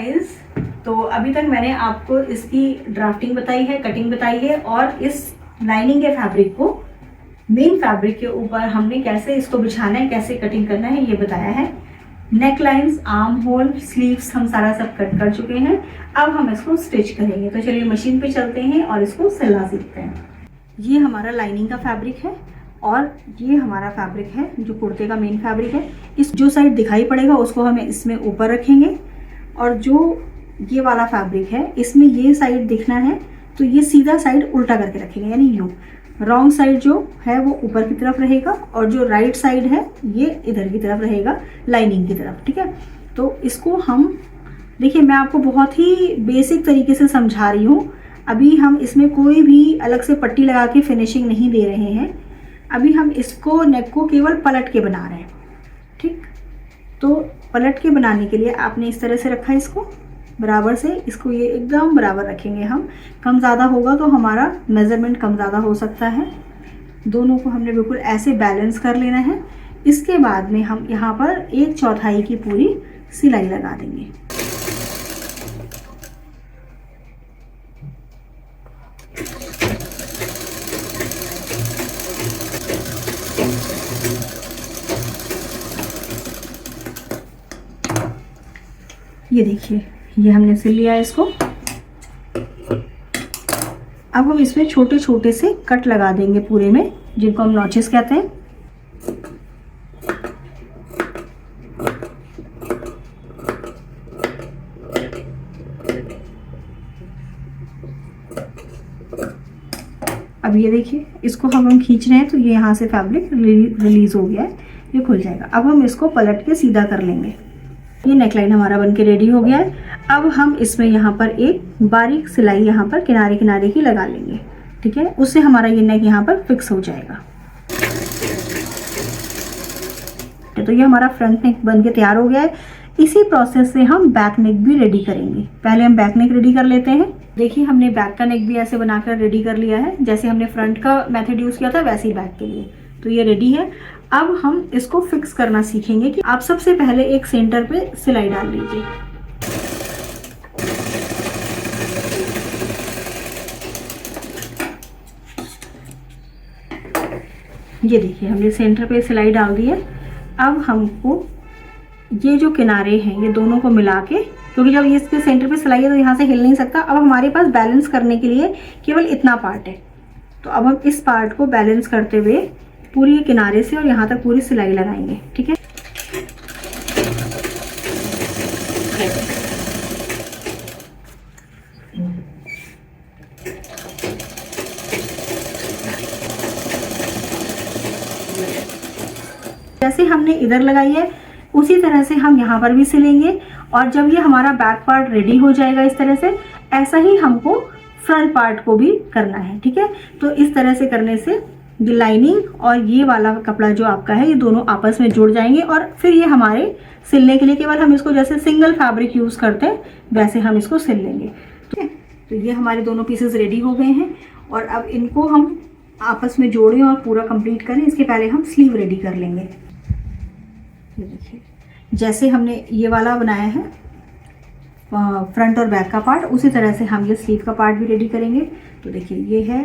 Guys, तो अभी तक मैंने आपको इसकी ड्राफ्टिंग बताई है, कटिंग बताई है और इस लाइनिंग के फैब्रिक को मेन फैब्रिक के ऊपर हमने कैसे इसको बिछाना है, कैसे कटिंग करना है ये बताया है। नेक लाइन्स, आर्म होल, स्लीव्स हम सारा सब कट कर चुके हैं। अब हम इसको स्टिच करेंगे। तो चलिए मशीन पे चलते हैं और इसको सिलना सीखते हैं। ये हमारा लाइनिंग का फैब्रिक है और ये हमारा फैब्रिक है जो कुर्ते का मेन फैब्रिक है। इस जो साइड दिखाई पड़ेगा उसको हमें इसमें ऊपर रखेंगे और जो ये वाला फैब्रिक है इसमें ये साइड दिखना है तो ये सीधा साइड उल्टा करके रखेंगे, यानी यूँ। रॉन्ग साइड जो है वो ऊपर की तरफ रहेगा और जो राइट साइड है ये इधर की तरफ रहेगा, लाइनिंग की तरफ। ठीक है, तो इसको हम देखिए, मैं आपको बहुत ही बेसिक तरीके से समझा रही हूँ। अभी हम इसमें कोई भी अलग से पट्टी लगा के फिनिशिंग नहीं दे रहे हैं। अभी हम इसको नेक को केवल पलट के बना रहे हैं। ठीक, तो पलट के बनाने के लिए आपने इस तरह से रखा है इसको बराबर से, इसको ये एकदम बराबर रखेंगे हम। कम ज़्यादा होगा तो हमारा मेज़रमेंट कम ज़्यादा हो सकता है। दोनों को हमने बिल्कुल ऐसे बैलेंस कर लेना है। इसके बाद में हम यहाँ पर 1/4 की पूरी सिलाई लगा देंगे। ये देखिए, ये हमने सिल लिया है इसको। अब हम इसमें छोटे छोटे से कट लगा देंगे पूरे में, जिनको हम नॉचेस कहते हैं। अब ये देखिए, इसको हम खींच रहे हैं तो ये यहाँ से फैब्रिक रिलीज हो गया है, ये खुल जाएगा। अब हम इसको पलट के सीधा कर लेंगे। ये नेकलाइन हमारा बनके रेडी हो गया है। अब हम इसमें यहाँ पर एक बारीक सिलाई यहाँ पर किनारे किनारे की लगा लेंगे। ठीक है, उससे हमारा ये नेक यहाँ पर फिक्स हो जाएगा। तो ये हमारा फ्रंट नेक बनके तैयार हो गया है। इसी प्रोसेस से हम बैक नेक भी रेडी करेंगे। पहले हम बैक नेक रेडी कर लेते हैं। देखिए, हमने बैक का नेक भी ऐसे बनाकर रेडी कर लिया है। जैसे हमने फ्रंट का मेथड यूज किया था वैसे ही बैक के लिए। तो ये रेडी है। अब हम इसको फिक्स करना सीखेंगे कि आप सबसे पहले एक सेंटर पे सिलाई डाल लीजिए। ये देखिए, हमने सेंटर पे सिलाई डाल दी है। अब हमको ये जो किनारे हैं ये दोनों को मिला के, क्योंकि जब ये इसके सेंटर पे सिलाई है तो यहाँ से हिल नहीं सकता। अब हमारे पास बैलेंस करने के लिए केवल इतना पार्ट है, तो अब हम इस पार्ट को बैलेंस करते हुए पूरी किनारे से और यहाँ तक पूरी सिलाई लगाएंगे। ठीक है, जैसे हमने इधर लगाई है उसी तरह से हम यहाँ पर भी सिलेंगे। और जब ये हमारा बैक पार्ट रेडी हो जाएगा इस तरह से, ऐसा ही हमको फ्रंट पार्ट को भी करना है। ठीक है, तो इस तरह से करने से ये लाइनिंग और ये वाला कपड़ा जो आपका है ये दोनों आपस में जुड़ जाएंगे और फिर ये हमारे सिलने के लिए केवल हम इसको जैसे सिंगल फैब्रिक यूज़ करते हैं वैसे हम इसको सिल लेंगे। ठीक है, तो ये हमारे दोनों पीसेस रेडी हो गए हैं और अब इनको हम आपस में जोड़ें और पूरा कंप्लीट करें। इसके पहले हम स्लीव रेडी कर लेंगे। ये देखिए, जैसे हमने ये वाला बनाया है फ्रंट और बैक का पार्ट, उसी तरह से हम ये स्लीव का पार्ट भी रेडी करेंगे। तो देखिए, ये है,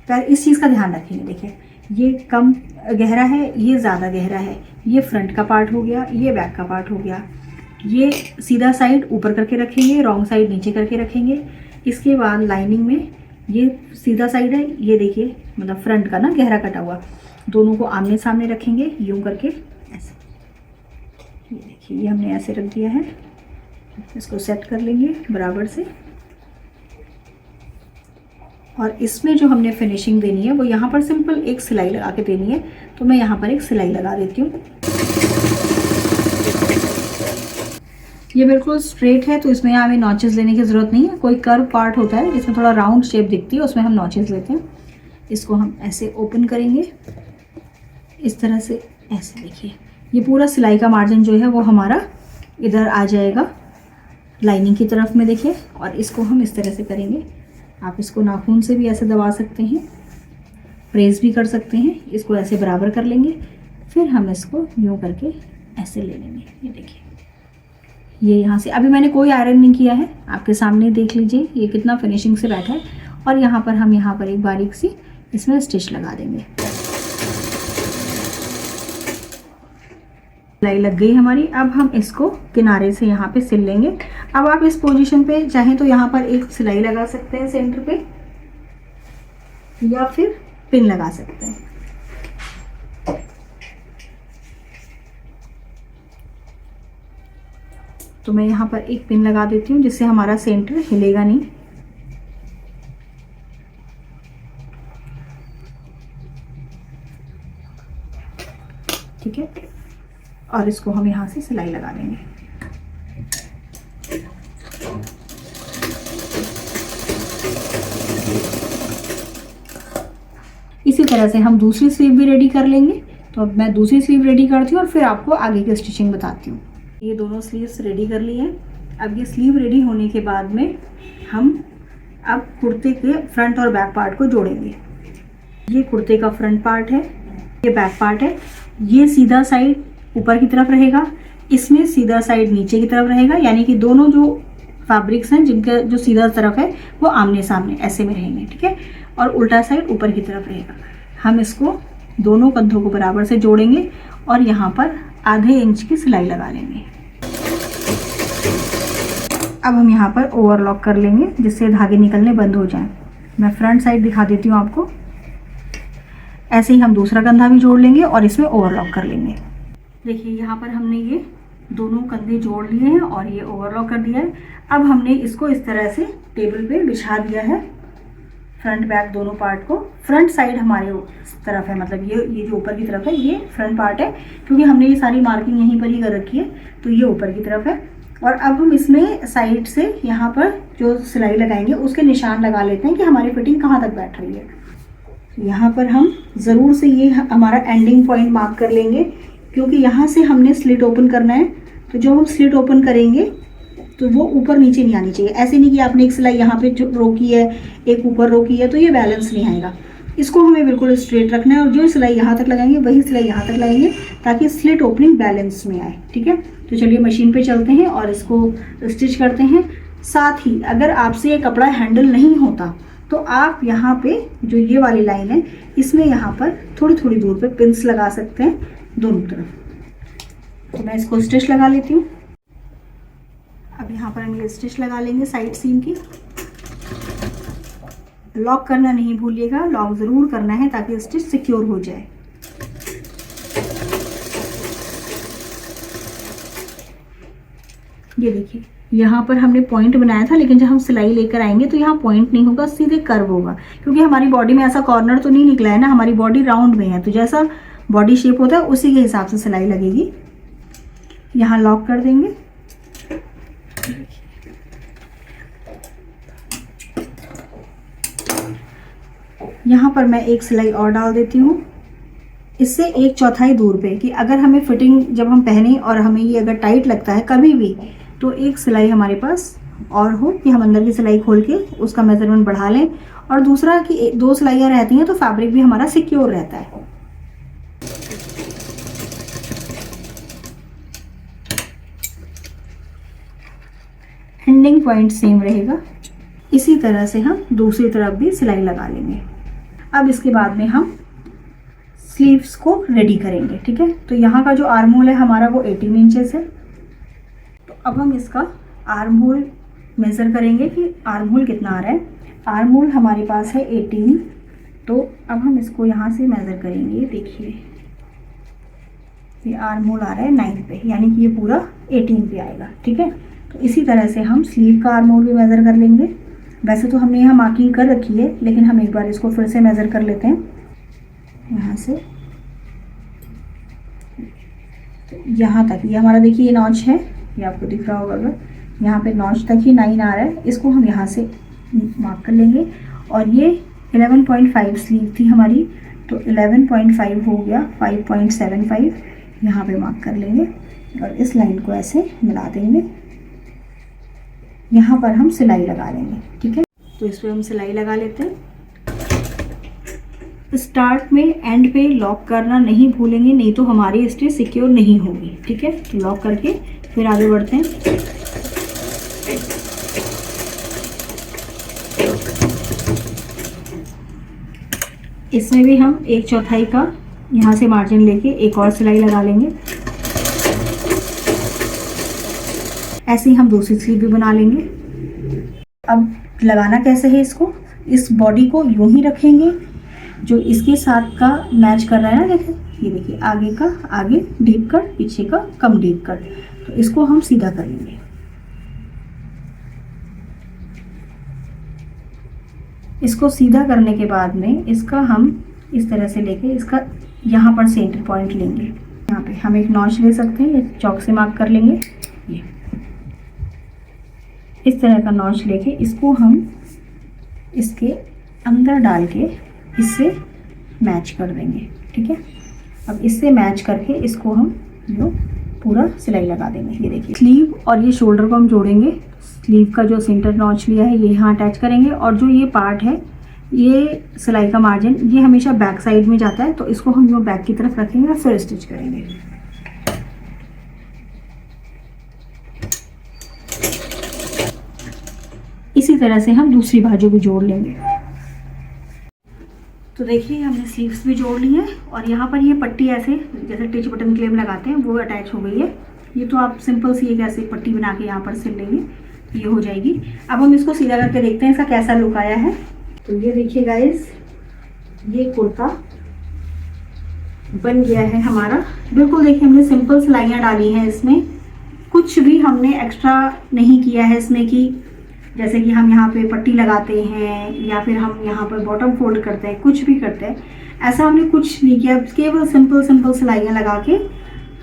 पर इस चीज़ का ध्यान रखेंगे। देखिए, ये कम गहरा है, ये ज़्यादा गहरा है। ये फ्रंट का पार्ट हो गया, ये बैक का पार्ट हो गया। ये सीधा साइड ऊपर करके रखेंगे, रॉन्ग साइड नीचे करके रखेंगे। इसके बाद लाइनिंग में ये सीधा साइड है, ये देखिए मतलब फ्रंट का ना गहरा कटा हुआ, दोनों को आमने सामने रखेंगे यूं करके ऐसे। ये देखिए, ये हमने ऐसे रख दिया है। इसको सेट कर लेंगे बराबर से और इसमें जो हमने फिनिशिंग देनी है वो यहाँ पर सिंपल एक सिलाई लगा के देनी है। तो मैं यहाँ पर एक सिलाई लगा देती हूँ। ये बिल्कुल स्ट्रेट है तो इसमें हमें नॉचेस लेने की ज़रूरत नहीं है। कोई कर्व पार्ट होता है जिसमें थोड़ा राउंड शेप दिखती है, उसमें हम नॉचेस लेते हैं। इसको हम ऐसे ओपन करेंगे इस तरह से, ऐसे देखिए ये पूरा सिलाई का मार्जिन जो है वो हमारा इधर आ जाएगा लाइनिंग की तरफ में, देखिए। और इसको हम इस तरह से करेंगे। आप इसको नाखून से भी ऐसे दबा सकते हैं, प्रेस भी कर सकते हैं। इसको ऐसे बराबर कर लेंगे, फिर हम इसको यूँ करके ऐसे ले लेंगे। ये देखिए, ये यहाँ से अभी मैंने कोई आयरन नहीं किया है, आपके सामने देख लीजिए ये कितना फिनिशिंग से बैठा है। और यहाँ पर हम यहाँ पर एक बारीक सी इसमें स्टिच लगा देंगे। सिलाई लग गई हमारी। अब हम इसको किनारे से यहाँ पे सिल लेंगे। अब आप इस पोजीशन पे चाहें तो यहाँ पर एक सिलाई लगा सकते हैं सेंटर पे, या फिर पिन लगा सकते हैं। तो मैं यहाँ पर एक पिन लगा देती हूँ जिससे हमारा सेंटर हिलेगा नहीं। ठीक है, और इसको हम यहाँ से सिलाई लगा देंगे। इसी तरह से हम दूसरी स्लीव भी रेडी कर लेंगे। तो अब मैं दूसरी स्लीव रेडी करती हूँ और फिर आपको आगे की स्टिचिंग बताती हूँ। ये दोनों स्लीव्स रेडी कर ली हैं। अब ये स्लीव रेडी होने के बाद में हम अब कुर्ते के फ्रंट और बैक पार्ट को जोड़ेंगे। ये कुर्ते का फ्रंट पार्ट है, ये बैक पार्ट है। ये सीधा साइड ऊपर की तरफ रहेगा, इसमें सीधा साइड नीचे की तरफ रहेगा, यानी कि दोनों जो फैब्रिक्स हैं जिनका जो सीधा तरफ है वो आमने सामने ऐसे में रहेंगे। ठीक है, और उल्टा साइड ऊपर की तरफ रहेगा। हम इसको दोनों कंधों को बराबर से जोड़ेंगे और यहाँ पर आधे इंच की सिलाई लगा लेंगे। अब हम यहाँ पर ओवरलॉक कर लेंगे जिससे धागे निकलने बंद हो जाएं। मैं फ्रंट साइड दिखा देती हूँ आपको। ऐसे ही हम दूसरा कंधा भी जोड़ लेंगे और इसमें ओवरलॉक कर लेंगे। देखिए यहाँ पर हमने ये दोनों कंधे जोड़ लिए हैं और ये ओवरलॉक कर दिया है। अब हमने इसको इस तरह से टेबल पे बिछा दिया है, फ्रंट बैक दोनों पार्ट को। फ्रंट साइड हमारे तरफ है, मतलब ये जो ऊपर की तरफ है ये फ्रंट पार्ट है, क्योंकि हमने ये सारी मार्किंग यहीं पर ही कर रखी है, तो ये ऊपर की तरफ है। और अब हम इसमें साइड से यहाँ पर जो सिलाई लगाएंगे उसके निशान लगा लेते हैं कि हमारी फिटिंग कहाँ तक बैठ रही है। यहाँ पर हम ज़रूर से ये हमारा एंडिंग पॉइंट मार्क कर लेंगे, क्योंकि यहाँ से हमने स्लिट ओपन करना है। तो जो हम स्लिट ओपन करेंगे तो वो ऊपर नीचे नहीं आनी चाहिए। ऐसे नहीं कि आपने एक सिलाई यहाँ पे जो रोकी है, एक ऊपर रोकी है, तो ये बैलेंस नहीं आएगा। इसको हमें बिल्कुल स्ट्रेट रखना है और जो सिलाई यहाँ तक लगाएंगे वही सिलाई यहाँ तक लगाएंगे ताकि स्लिट ओपनिंग बैलेंस में आए। ठीक है, तो चलिए मशीन पे चलते हैं और इसको स्टिच करते हैं। साथ ही अगर आपसे ये कपड़ा हैंडल नहीं होता तो आप यहाँ पे जो ये वाली लाइन है इसमें यहाँ पर थोड़ी थोड़ी दूर पे पिंस लगा सकते हैं दोनों तरफ। तो मैं इसको स्टिच लगा लेती हूँ। अब यहाँ पर हम ये स्टिच लगा लेंगे साइड सीम की। लॉक करना नहीं भूलिएगा, लॉक ज़रूर करना है ताकि स्टिच सिक्योर हो जाए। ये देखिए यहाँ पर हमने पॉइंट बनाया था, लेकिन जब हम सिलाई लेकर आएंगे तो यहाँ पॉइंट नहीं होगा, सीधे कर्व होगा, क्योंकि हमारी बॉडी में ऐसा कॉर्नर तो नहीं निकला है ना, हमारी बॉडी राउंड में है। तो जैसा बॉडी शेप होता है उसी के हिसाब से सिलाई लगेगी। यहाँ लॉक कर देंगे। यहाँ पर मैं एक सिलाई और डाल देती हूँ, इससे 1/4 दूर पे, कि अगर हमें फिटिंग जब हम पहने और हमें ये अगर टाइट लगता है कभी भी, तो एक सिलाई हमारे पास और हो कि हम अंदर की सिलाई खोल के उसका मेजरमेंट बढ़ा लें। और दूसरा कि 2 सिलाइयाँ रहती हैं तो फैब्रिक भी हमारा सिक्योर रहता है। एंडिंग पॉइंट सेम रहेगा। इसी तरह से हम दूसरी तरफ भी सिलाई लगा लेंगे। अब इसके बाद में हम स्लीव्स को रेडी करेंगे। ठीक है, तो यहाँ का जो आर्म होल है हमारा वो 18 इंचेस है। तो अब हम इसका आर्म होल मेज़र करेंगे कि आर्म होल कितना आ रहा है। आर्म होल हमारे पास है 18, तो अब हम इसको यहाँ से मेज़र करेंगे। देखिए ये आर्म होल आ रहा है 9 पे, यानी कि ये पूरा 18 पे आएगा। ठीक है, तो इसी तरह से हम स्लीव का आर्म होल भी मेज़र कर लेंगे। वैसे तो हमने यहाँ मार्किंग कर रखी है, लेकिन हम एक बार इसको फिर से मेज़र कर लेते हैं। यहाँ से तो यहाँ तक ये हमारा, देखिए ये नॉच है, ये आपको दिख रहा होगा, अगर यहाँ पे नॉच तक ही 9 आ रहा है, इसको हम यहाँ से मार्क कर लेंगे। और ये 11.5 स्लीव थी हमारी, तो 11.5 हो गया 5.75, यहाँ पे मार्क कर लेंगे और इस लाइन को ऐसे मिला देंगे। यहाँ पर हम सिलाई लगा लेंगे। ठीक है, तो इस पर हम सिलाई लगा लेते हैं। स्टार्ट में एंड पे लॉक करना नहीं भूलेंगे, नहीं तो हमारी स्टिच सिक्योर नहीं होगी। ठीक है, तो लॉक करके फिर आगे बढ़ते हैं। इसमें भी हम 1/4 का यहाँ से मार्जिन लेके एक और सिलाई लगा लेंगे। ऐसे ही हम दूसरी स्लीव भी बना लेंगे। अब लगाना कैसे है इसको, इस बॉडी को यूं ही रखेंगे, जो इसके साथ का मैच कर रहा है ना, देखिए ये देखिए, आगे का आगे डीप कट, पीछे का कम डीप कट, तो इसको हम सीधा करेंगे। इसको सीधा करने के बाद में इसका हम इस तरह से लेके इसका यहाँ पर सेंटर पॉइंट लेंगे। यहाँ पे हम एक नॉच ले सकते हैं, ये चौक से मार्क कर लेंगे। ये इस तरह का नॉच लेके इसको हम इसके अंदर डाल के इससे मैच कर देंगे। ठीक है, अब इससे मैच करके इसको हम जो पूरा सिलाई लगा देंगे। ये देखिए, स्लीव और ये शोल्डर को हम जोड़ेंगे। स्लीव का जो सेंटर नॉच लिया है ये यहाँ अटैच करेंगे, और जो ये पार्ट है, ये सिलाई का मार्जिन, ये हमेशा बैक साइड में जाता है, तो इसको हम जो बैक की तरफ रखेंगे और फिर स्टिच करेंगे। इसी तरह से हम दूसरी बाजू भी जोड़ लेंगे। तो देखिए, हमने स्लीव्स भी जोड़ ली है, और यहाँ पर ये पट्टी ऐसे जैसे टिच बटन क्लेम लगाते हैं वो अटैच हो गई है। ये तो आप सिंपल सी एक ऐसे पट्टी बना के यहाँ पर सिल लेंगे, ये हो जाएगी। अब हम इसको सीधा करके देखते हैं इसका कैसा लुक आया है। तो ये देखिए गाइस, ये कुर्ता बन गया है हमारा। बिल्कुल देखिए, हमने सिंपल सिलाइयाँ डाली हैं इसमें, कुछ भी हमने एक्स्ट्रा नहीं किया है इसमें, कि जैसे कि हम यहाँ पे पट्टी लगाते हैं या फिर हम यहाँ पर बॉटम फोल्ड करते हैं, कुछ भी करते हैं, ऐसा हमने कुछ नहीं किया। केवल सिंपल सिलाइयाँ लगा के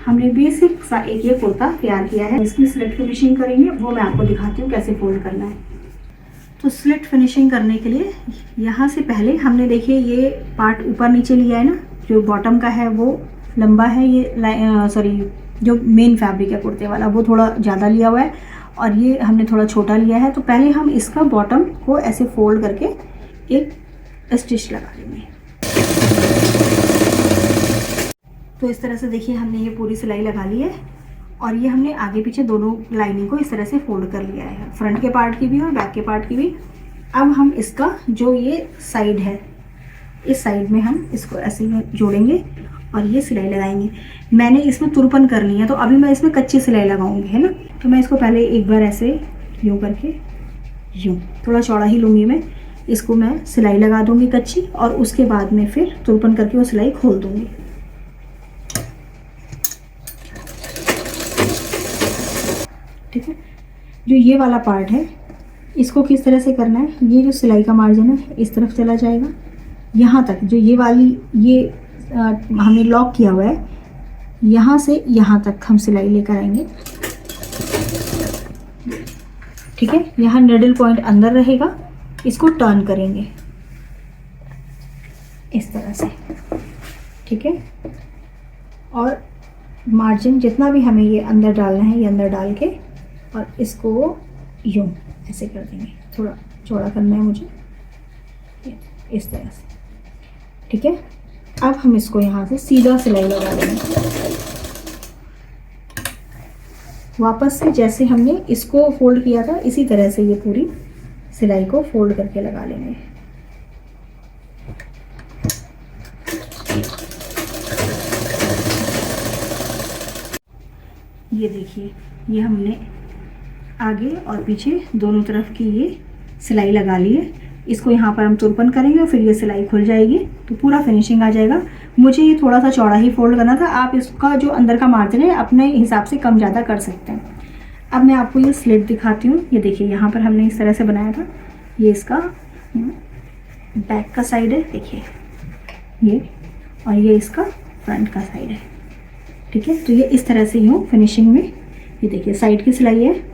हमने बेसिक सा एक ये कुर्ता तैयार किया है। इसकी स्लिट फिनिशिंग करेंगे, वो मैं आपको दिखाती हूँ कैसे फोल्ड करना है। तो स्लिट फिनिशिंग करने के लिए यहाँ से पहले हमने देखिए ये पार्ट ऊपर नीचे लिया है ना, जो बॉटम का है वो लंबा है, ये सॉरी जो मेन फैब्रिक है कुर्ते वाला वो थोड़ा ज़्यादा लिया हुआ है, और ये हमने थोड़ा छोटा लिया है। तो पहले हम इसका बॉटम को ऐसे फोल्ड करके एक स्टिच लगा देंगे। तो इस तरह से देखिए हमने ये पूरी सिलाई लगा ली है, और ये हमने आगे पीछे दोनों लाइनिंग को इस तरह से फोल्ड कर लिया है, फ्रंट के पार्ट की भी और बैक के पार्ट की भी। अब हम इसका जो ये साइड है, इस साइड में हम इसको ऐसे जोड़ेंगे और ये सिलाई लगाएंगे। मैंने इसमें तुरपन कर ली है, तो अभी मैं इसमें कच्ची सिलाई लगाऊंगी, है ना। तो मैं इसको पहले एक बार ऐसे यूँ करके, यूँ थोड़ा चौड़ा ही लूँगी मैं, इसको मैं सिलाई लगा दूँगी कच्ची, और उसके बाद में फिर तुरपन करके वो सिलाई खोल दूँगी। ठीक है, जो ये वाला पार्ट है इसको किस तरह से करना है, ये जो सिलाई का मार्जिन है इस तरफ चला जाएगा, यहाँ तक जो ये वाली ये हमने लॉक किया हुआ है, यहाँ से यहाँ तक हम सिलाई लेकर आएंगे। ठीक है, यहाँ निडल पॉइंट अंदर रहेगा, इसको टर्न करेंगे इस तरह से। ठीक है, और मार्जिन जितना भी हमें ये अंदर डालना है, ये अंदर डाल के और इसको यूँ ऐसे कर देंगे, थोड़ा चौड़ा करना है मुझे इस तरह से। ठीक है, अब हम इसको यहाँ से सीधा सिलाई लगा देंगे। वापस से जैसे हमने इसको फोल्ड किया था इसी तरह से ये पूरी सिलाई को फोल्ड करके लगा लेंगे। ये देखिए, ये हमने आगे और पीछे दोनों तरफ की ये सिलाई लगा ली है। इसको यहाँ पर हम तुरपन करेंगे और फिर ये सिलाई खुल जाएगी, तो पूरा फिनिशिंग आ जाएगा। मुझे ये थोड़ा सा चौड़ा ही फोल्ड करना था, आप इसका जो अंदर का मार्जिन है अपने हिसाब से कम ज़्यादा कर सकते हैं। अब मैं आपको ये स्लिट दिखाती हूँ। ये देखिए, यहाँ पर हमने इस तरह से बनाया था, ये इसका बैक का साइड है, देखिए ये, और ये इसका फ्रंट का साइड है। ठीक है, तो ये इस तरह से यूँ फिनिशिंग में, ये देखिए साइड की सिलाई है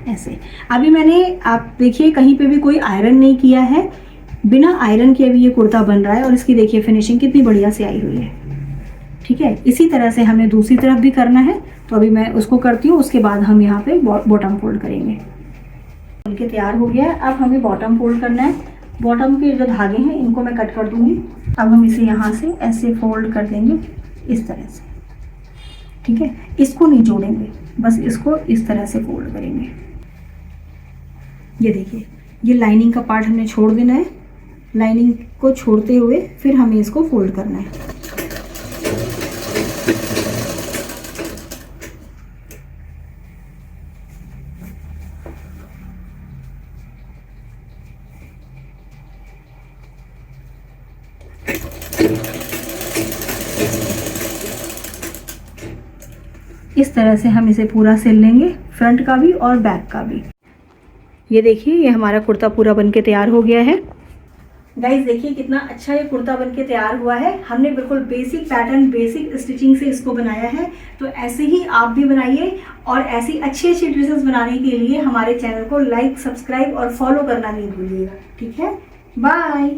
ऐसे। अभी मैंने, आप देखिए कहीं पे भी कोई आयरन नहीं किया है, बिना आयरन के अभी ये कुर्ता बन रहा है, और इसकी देखिए फिनिशिंग कितनी बढ़िया से आई हुई है। ठीक है, इसी तरह से हमें दूसरी तरफ भी करना है, तो अभी मैं उसको करती हूँ, उसके बाद हम यहाँ पे बॉटम फोल्ड करेंगे। खोल के तैयार हो गया है, अब हमें बॉटम फोल्ड करना है। बॉटम के जो धागे हैं इनको मैं कट कर दूंगी। अब हम इसे यहाँ से ऐसे फोल्ड कर देंगे इस तरह से। ठीक है, इसको नहीं जोड़ेंगे, बस इसको इस तरह से फोल्ड करेंगे। ये देखिए, ये लाइनिंग का पार्ट हमने छोड़ देना है, लाइनिंग को छोड़ते हुए फिर हमें इसको फोल्ड करना है। इस तरह से हम इसे पूरा सिल लेंगे, फ्रंट का भी और बैक का भी। ये देखिए, ये हमारा कुर्ता पूरा बनके तैयार हो गया है। गाइस देखिए कितना अच्छा ये कुर्ता बनके तैयार हुआ है। हमने बिल्कुल बेसिक पैटर्न, बेसिक स्टिचिंग से इसको बनाया है। तो ऐसे ही आप भी बनाइए, और ऐसी अच्छी अच्छी ड्रेसेस बनाने के लिए हमारे चैनल को लाइक, सब्सक्राइब और फॉलो करना नहीं भूलिएगा। ठीक है, बाय।